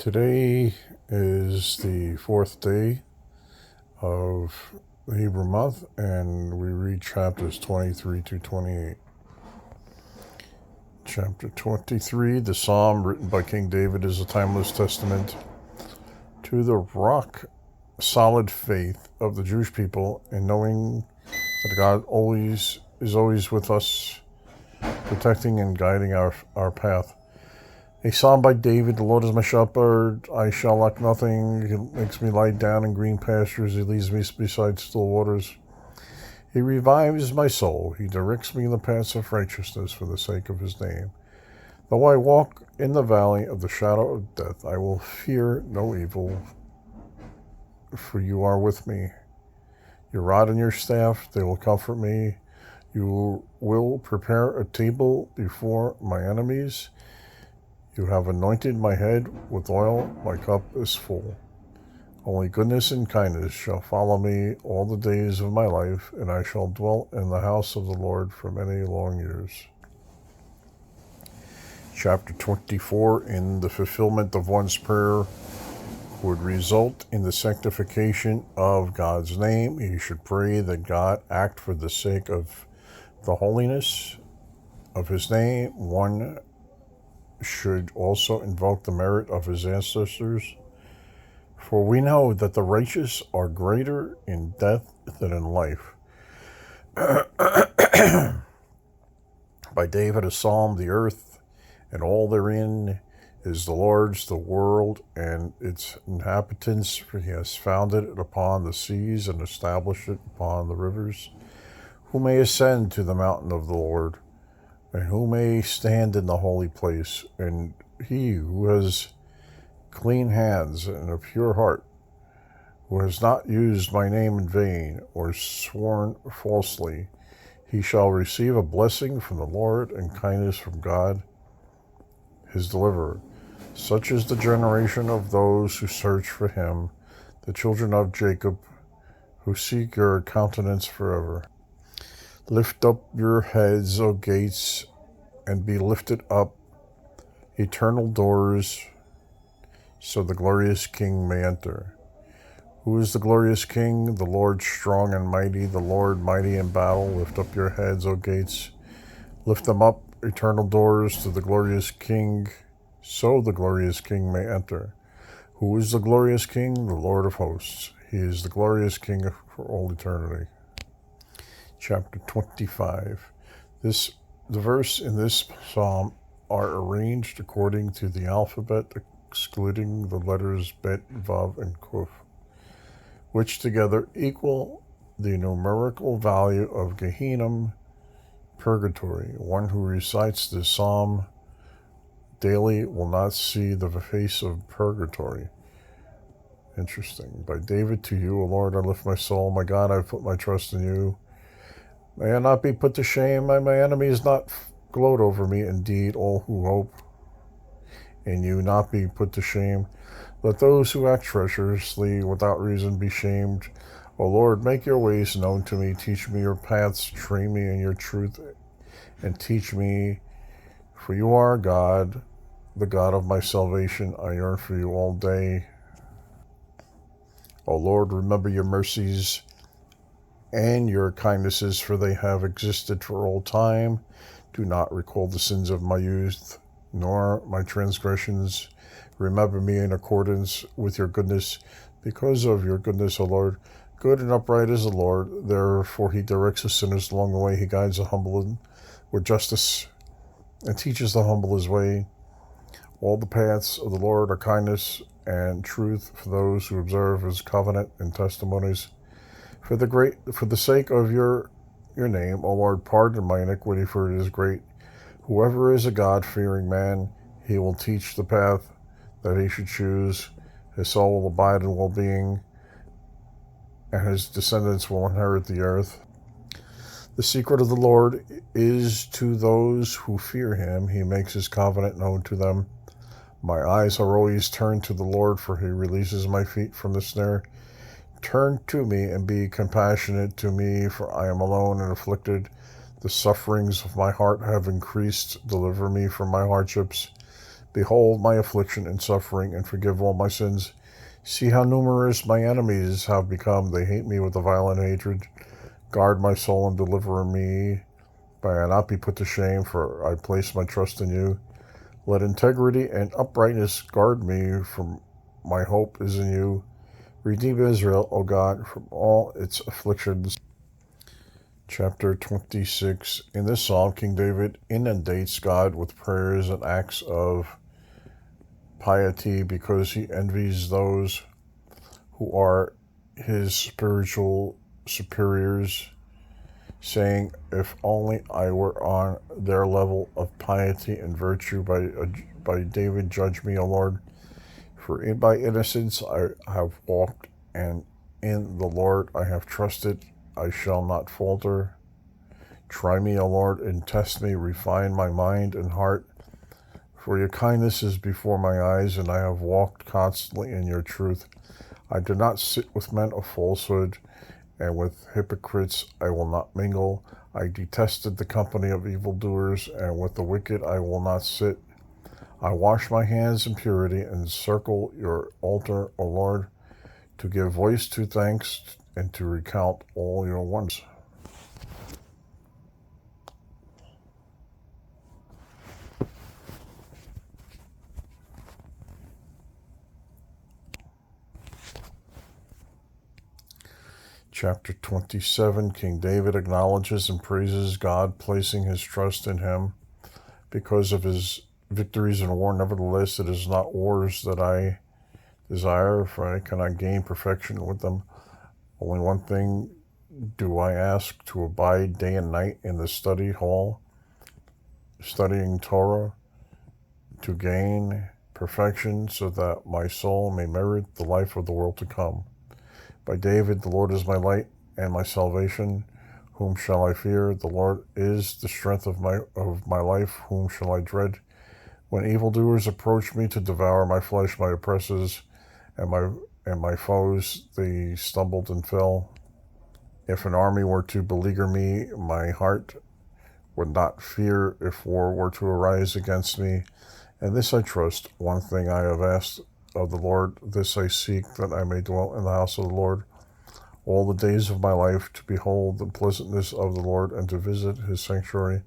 Today is the fourth day of the Hebrew month, and we read chapters 23 to 28. Chapter 23, the psalm written by King David, is a timeless testament to the rock solid faith of the Jewish people in knowing that God is always with us, protecting and guiding our path. A psalm by David. The Lord is my shepherd, I shall lack nothing. He makes me lie down in green pastures. He leads me beside still waters. He revives my soul. He directs me in the paths of righteousness for the sake of his name. Though I walk in the valley of the shadow of death, I will fear no evil, for you are with me. Your rod and your staff, they will comfort me. You will prepare a table before my enemies. You have anointed my head with oil, my cup is full. Only goodness and kindness shall follow me all the days of my life, and I shall dwell in the house of the Lord for many long years. Chapter 24, in the fulfillment of one's prayer, would result in the sanctification of God's name. He should pray that God act for the sake of the holiness of his name. One should also invoke the merit of his ancestors. For we know that the righteous are greater in death than in life. By David, a psalm, the earth and all therein is the Lord's, the world and its inhabitants, for he has founded it upon the seas and established it upon the rivers. Who may ascend to the mountain of the Lord? And who may stand in the holy place? And he who has clean hands and a pure heart, who has not used my name in vain or sworn falsely, he shall receive a blessing from the Lord and kindness from God, his deliverer. Such is the generation of those who search for him, the children of Jacob, who seek your countenance forever. Lift up your heads, O gates, and be lifted up, eternal doors, so the glorious King may enter. Who is the glorious King? The Lord strong and mighty, the Lord mighty in battle. Lift up your heads, O gates. Lift them up, eternal doors, to the glorious King, so the glorious King may enter. Who is the glorious King? The Lord of hosts. He is the glorious King for all eternity. Chapter 25. The verse in this psalm are arranged according to the alphabet, excluding the letters Bet, Vav, and Kuf, which together equal the numerical value of Gehinnom, purgatory. One who recites this psalm daily will not see the face of purgatory. Interesting. By David, to you, O Lord, I lift my soul. My God, I put my trust in you. May I not be put to shame. May my enemies not gloat over me. Indeed, all who hope in you not be put to shame. Let those who act treacherously without reason be shamed. O Lord, make your ways known to me. Teach me your paths. Train me in your truth and teach me. For you are God, the God of my salvation. I yearn for you all day. O Lord, remember your mercies and your kindnesses, for they have existed for all time. Do not recall the sins of my youth, nor my transgressions. Remember me in accordance with your goodness. Because of your goodness, O Lord, good and upright is the Lord. Therefore he directs the sinners along the way. He guides the humble with justice and teaches the humble his way. All the paths of the Lord are kindness and truth for those who observe his covenant and testimonies. For the sake of your name, O Lord, pardon my iniquity, for it is great. Whoever is a God-fearing man, he will teach the path that he should choose. His soul will abide in well-being, and his descendants will inherit the earth. The secret of the Lord is to those who fear him. He makes his covenant known to them. My eyes are always turned to the Lord, for he releases my feet from the snare. Turn to me and be compassionate to me, for I am alone and afflicted. The sufferings of my heart have increased. Deliver me from my hardships. Behold my affliction and suffering, and forgive all my sins. See how numerous my enemies have become. They hate me with a violent hatred. Guard my soul and deliver me. May I not be put to shame, for I place my trust in you. Let integrity and uprightness guard me, for my hope is in you. Redeem Israel, O God, from all its afflictions. Chapter 26. In this psalm, King David inundates God with prayers and acts of piety because he envies those who are his spiritual superiors, saying, if only I were on their level of piety and virtue. By David, judge me, O Lord, for in my innocence I have walked, and in the Lord I have trusted. I shall not falter. Try me, O Lord, and test me. Refine my mind and heart. For your kindness is before my eyes, and I have walked constantly in your truth. I do not sit with men of falsehood, and with hypocrites I will not mingle. I detested the company of evildoers, and with the wicked I will not sit. I wash my hands in purity and circle your altar, O Lord, to give voice to thanks and to recount all your wonders. Chapter 27. King David acknowledges and praises God, placing his trust in him because of his victories in war. Nevertheless, it is not wars that I desire, for I cannot gain perfection with them. Only one thing do I ask, to abide day and night in the study hall, studying Torah, to gain perfection, so that my soul may merit the life of the world to come. By David, the Lord is my light and my salvation. Whom shall I fear? The Lord is the strength of my life. Whom shall I dread? When evildoers approach me to devour my flesh, my oppressors and my foes, they stumbled and fell. If an army were to beleaguer me, my heart would not fear. If war were to arise against me, and this I trust. One thing I have asked of the Lord, this I seek, that I may dwell in the house of the Lord all the days of my life, to behold the pleasantness of the Lord and to visit his sanctuary.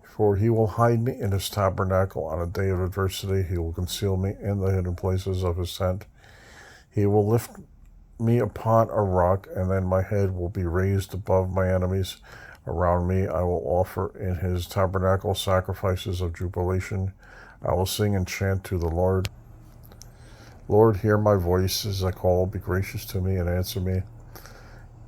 For he will hide me in his tabernacle on a day of adversity. He will conceal me in the hidden places of his tent. He will lift me upon a rock, and then my head will be raised above my enemies. Around me I will offer in his tabernacle sacrifices of jubilation. I will sing and chant to the Lord. Lord, hear my voice as I call. Be gracious to me and answer me.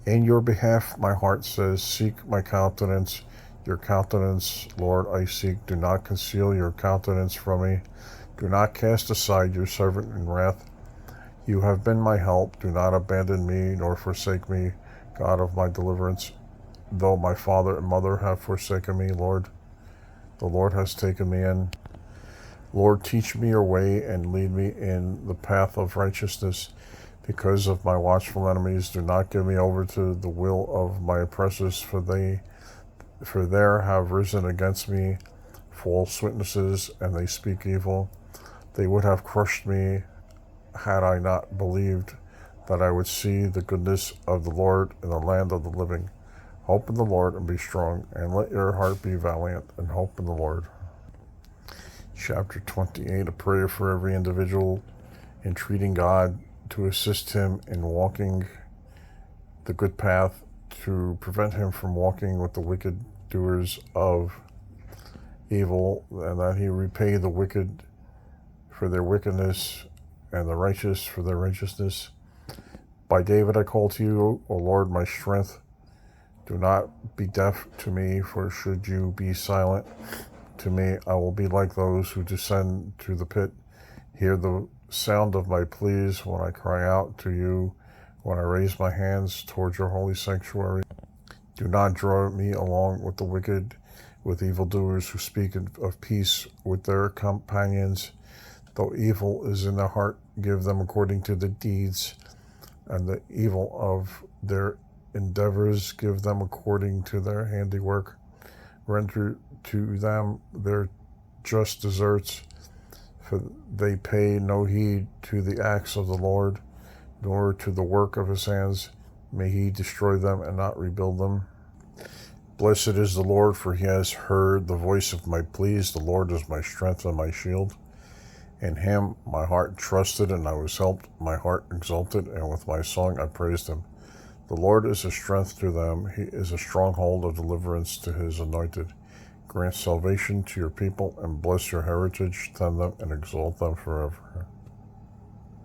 In your behalf my heart says, seek my countenance. Your countenance, Lord, I seek. Do not conceal your countenance from me. Do not cast aside your servant in wrath. You have been my help. Do not abandon me, nor forsake me, God of my deliverance. Though my father and mother have forsaken me, Lord, the Lord has taken me in. Lord, teach me your way and lead me in the path of righteousness. Because of my watchful enemies, do not give me over to the will of my oppressors, for there have risen against me false witnesses, and they speak evil. They would have crushed me had I not believed that I would see the goodness of the Lord in the land of the living. Hope in the Lord and be strong, and let your heart be valiant, and hope in the Lord. Chapter 28, a prayer for every individual, entreating God to assist him in walking the good path, to prevent him from walking with the wicked doers of evil, and that he repay the wicked for their wickedness and the righteous for their righteousness. By David I call to you, O Lord, my strength. Do not be deaf to me, for should you be silent to me, I will be like those who descend to the pit. Hear the sound of my pleas when I cry out to you, when I raise my hands towards your holy sanctuary. Do not draw me along with the wicked, with evildoers who speak of peace with their companions. Though evil is in their heart, give them according to the deeds, and the evil of their endeavors give them according to their handiwork. Render to them their just deserts. for they pay no heed to the acts of the Lord, nor to the work of his hands. May he destroy them and not rebuild them. Blessed is the Lord, for he has heard the voice of my pleas. The Lord is my strength and my shield. In him my heart trusted, and I was helped. My heart exulted, and with my song I praised him. The Lord is a strength to them. He is a stronghold of deliverance to his anointed. Grant salvation to your people, and bless your heritage. Tend them and exalt them forever.